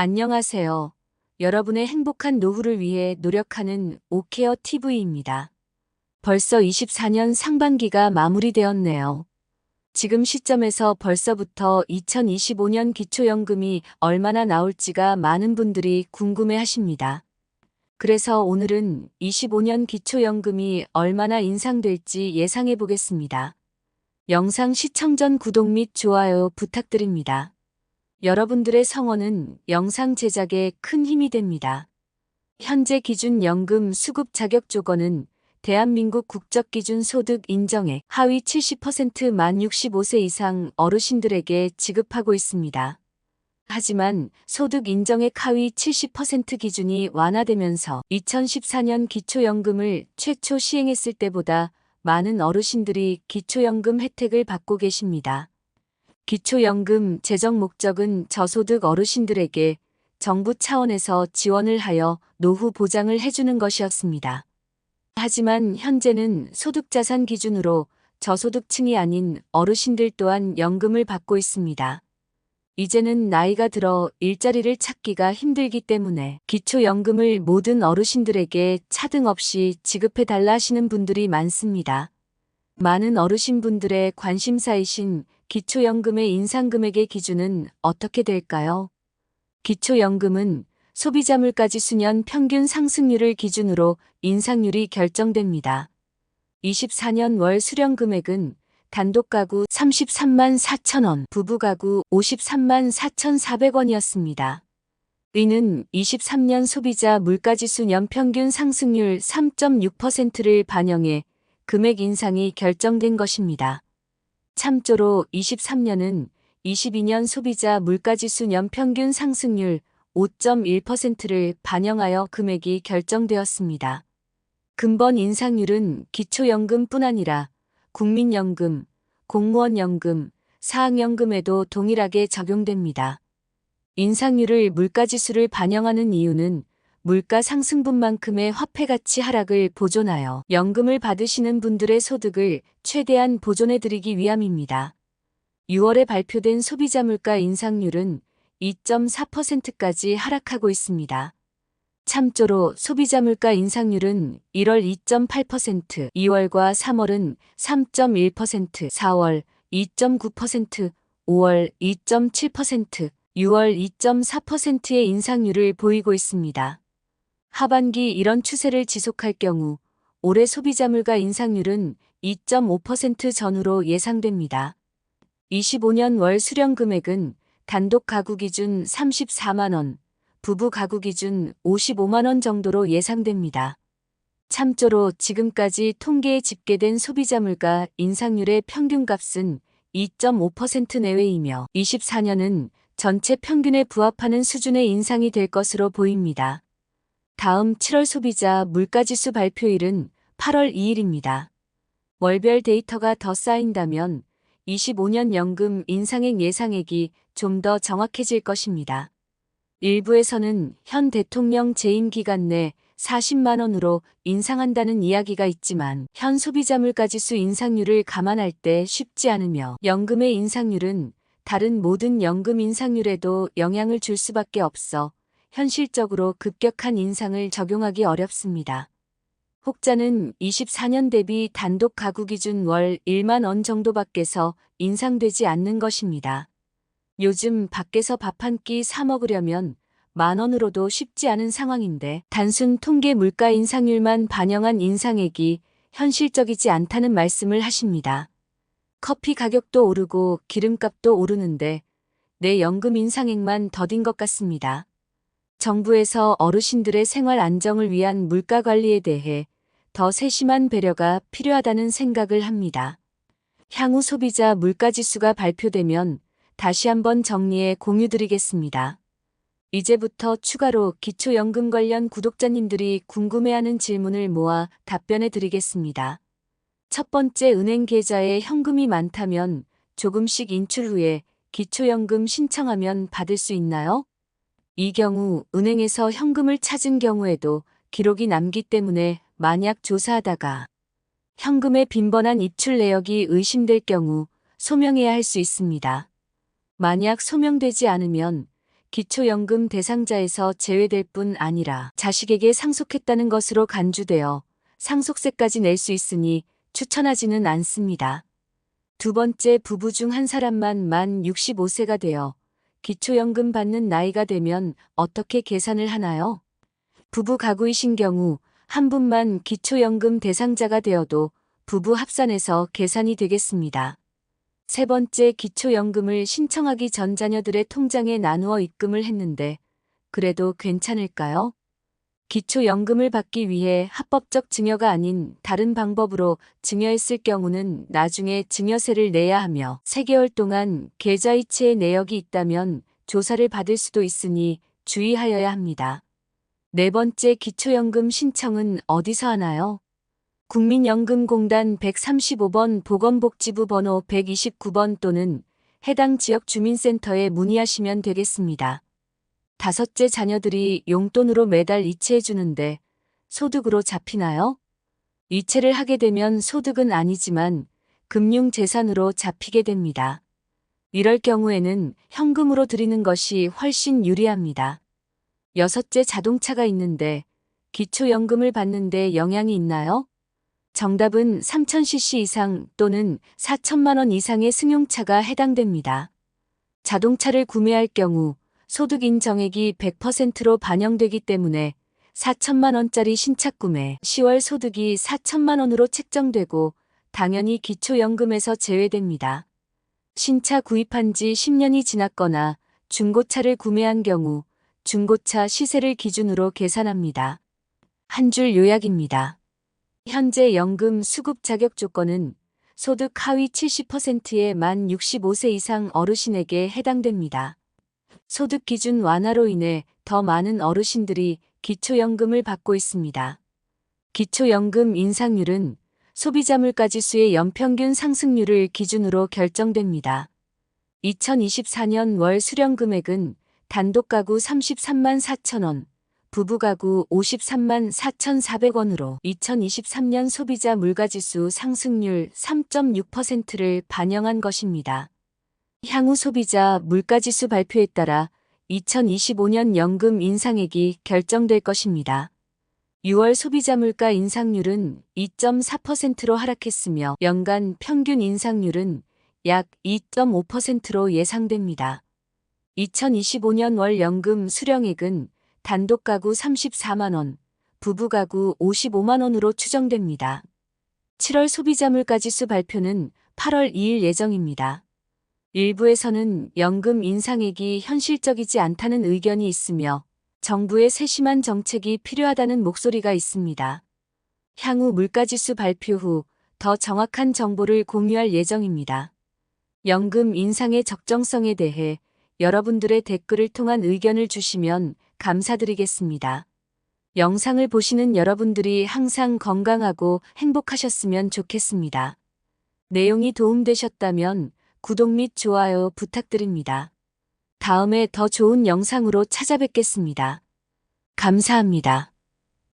안녕하세요. 여러분의 행복한 노후를 위해 노력하는 오케어 TV입니다. 벌써 24년 상반기가 마무리되었네요. 지금 시점에서 벌써부터 2025년 기초연금이 얼마나 나올지가 많은 분들이 궁금해 하십니다. 그래서 오늘은 25년 기초연금이 얼마나 인상될지 예상해 보겠습니다. 영상 시청 전 구독 및 좋아요 부탁드립니다. 여러분들의 성원은 영상 제작에 큰 힘이 됩니다. 현재 기준 연금 수급 자격 조건은 대한민국 국적기준 소득 인정액 하위 70% 만 65세 이상 어르신들에게 지급하고 있습니다. 하지만 소득 인정액 하위 70% 기준이 완화되면서 2014년 기초연금을 최초 시행했을 때보다 많은 어르신들이 기초연금 혜택을 받고 계십니다. 기초연금 제정 목적은 저소득 어르신들에게 정부 차원에서 지원을 하여 노후 보장을 해주는 것이었습니다. 하지만 현재는 소득자산 기준으로 저소득층이 아닌 어르신들 또한 연금을 받고 있습니다. 이제는 나이가 들어 일자리를 찾기가 힘들기 때문에 기초연금을 모든 어르신들에게 차등 없이 지급해달라 하시는 분들이 많습니다. 많은 어르신분들의 관심사이신 기초연금의 인상금액의 기준은 어떻게 될까요? 기초연금은 소비자 물가지수년 평균 상승률을 기준으로 인상률이 결정됩니다. 24년 월 수령금액은 단독가구 33만 4천 원, 부부가구 53만 4,400원이었습니다. 이는 23년 소비자 물가지수 연평균 상승률 3.6%를 반영해 금액 인상이 결정된 것입니다. 참조로 23년은 22년 소비자 물가지수 연평균 상승률 5.1%를 반영하여 금액이 결정되었습니다. 근본 인상률은 기초연금뿐 아니라 국민연금, 공무원연금, 사학연금에도 동일하게 적용됩니다. 인상률을 물가지수를 반영하는 이유는 물가 상승분만큼의 화폐가치 하락을 보존하여 연금을 받으시는 분들의 소득을 최대한 보존해드리기 위함입니다. 6월에 발표된 소비자 물가 인상률은 2.4%까지 하락하고 있습니다. 참조로 소비자 물가 인상률은 1월 2.8%, 2월과 3월은 3.1%, 4월 2.9%, 5월 2.7%, 6월 2.4%의 인상률을 보이고 있습니다. 하반기 이런 추세를 지속할 경우 올해 소비자 물가 인상률은 2.5% 전후로 예상됩니다. 25년 월 수령 금액은 단독 가구 기준 34만 원, 부부 가구 기준 55만 원 정도로 예상됩니다. 참조로 지금까지 통계에 집계된 소비자 물가 인상률의 평균값은 2.5% 내외이며 24년은 전체 평균에 부합하는 수준의 인상이 될 것으로 보입니다. 다음 7월 소비자 물가지수 발표일은 8월 2일입니다. 월별 데이터가 더 쌓인다면 25년 연금 인상액 예상액이 좀 더 정확해질 것입니다. 일부에서는 현 대통령 재임 기간 내 40만 원으로 인상한다는 이야기가 있지만 현 소비자 물가지수 인상률을 감안할 때 쉽지 않으며 연금의 인상률은 다른 모든 연금 인상률에도 영향을 줄 수밖에 없어 현실적으로 급격한 인상을 적용하기 어렵습니다. 혹자는 24년 대비 단독 가구 기준 월 1만 원 정도밖에서 인상되지 않는 것입니다. 요즘 밖에서 밥 한 끼 사 먹으려면 만 원으로도 쉽지 않은 상황인데 단순 통계 물가 인상률만 반영한 인상액이 현실적이지 않다는 말씀을 하십니다. 커피 가격도 오르고 기름값도 오르는데 내 연금 인상액만 더딘 것 같습니다. 정부에서 어르신들의 생활 안정을 위한 물가 관리에 대해 더 세심한 배려가 필요하다는 생각을 합니다. 향후 소비자 물가지수가 발표되면 다시 한번 정리해 공유드리겠습니다. 이제부터 추가로 기초연금 관련 구독자님들이 궁금해하는 질문을 모아 답변해 드리겠습니다. 첫 번째, 은행 계좌에 현금이 많다면 조금씩 인출 후에 기초연금 신청하면 받을 수 있나요? 이 경우 은행에서 현금을 찾은 경우에도 기록이 남기 때문에 만약 조사하다가 현금의 빈번한 입출 내역이 의심될 경우 소명해야 할 수 있습니다. 만약 소명되지 않으면 기초연금 대상자에서 제외될 뿐 아니라 자식에게 상속했다는 것으로 간주되어 상속세까지 낼 수 있으니 추천하지는 않습니다. 두 번째, 부부 중 한 사람만 만 65세가 되어 기초연금 받는 나이가 되면 어떻게 계산을 하나요? 부부 가구이신 경우 한 분만 기초연금 대상자가 되어도 부부 합산해서 계산이 되겠습니다. 세 번째, 기초연금을 신청하기 전 자녀들의 통장에 나누어 입금을 했는데 그래도 괜찮을까요? 기초연금을 받기 위해 합법적 증여가 아닌 다른 방법으로 증여했을 경우는 나중에 증여세를 내야 하며 3개월 동안 계좌이체의 내역이 있다면 조사를 받을 수도 있으니 주의하여야 합니다. 네 번째, 기초연금 신청은 어디서 하나요? 국민연금공단 135번 보건복지부 번호 129번 또는 해당 지역 주민센터에 문의하시면 되겠습니다. 다섯째, 자녀들이 용돈으로 매달 이체해 주는데 소득으로 잡히나요? 이체를 하게 되면 소득은 아니지만 금융재산으로 잡히게 됩니다. 이럴 경우에는 현금으로 드리는 것이 훨씬 유리합니다. 여섯째, 자동차가 있는데 기초연금을 받는데 영향이 있나요? 정답은 3000cc 이상 또는 4천만 원 이상의 승용차가 해당됩니다. 자동차를 구매할 경우 소득 인정액이 100%로 반영되기 때문에 4천만 원짜리 신차 구매 10월 소득이 4천만 원으로 책정되고 당연히 기초연금에서 제외됩니다. 신차 구입한 지 10년이 지났거나 중고차를 구매한 경우 중고차 시세를 기준으로 계산합니다. 한 줄 요약입니다. 현재 연금 수급 자격 조건은 소득 하위 70%의 만 65세 이상 어르신에게 해당됩니다. 소득 기준 완화로 인해 더 많은 어르신들이 기초연금을 받고 있습니다. 기초연금 인상률은 소비자 물가지수의 연평균 상승률을 기준으로 결정됩니다. 2024년 월 수령 금액은 단독 가구 33만 4천 원, 부부 가구 53만 4,400원으로 2023년 소비자 물가지수 상승률 3.6%를 반영한 것입니다. 향후 소비자 물가지수 발표에 따라 2025년 연금 인상액이 결정될 것입니다. 6월 소비자 물가 인상률은 2.4%로 하락했으며 연간 평균 인상률은 약 2.5%로 예상됩니다. 2025년 월 연금 수령액은 단독 가구 34만 원, 부부 가구 55만 원으로 추정됩니다. 7월 소비자 물가지수 발표는 8월 2일 예정입니다. 일부에서는 연금 인상액이 현실적이지 않다는 의견이 있으며 정부의 세심한 정책이 필요하다는 목소리가 있습니다. 향후 물가지수 발표 후 더 정확한 정보를 공유할 예정입니다. 연금 인상의 적정성에 대해 여러분들의 댓글을 통한 의견을 주시면 감사드리겠습니다. 영상을 보시는 여러분들이 항상 건강하고 행복하셨으면 좋겠습니다. 내용이 도움되셨다면 구독 및 좋아요 부탁드립니다. 다음에 더 좋은 영상으로 찾아뵙겠습니다. 감사합니다.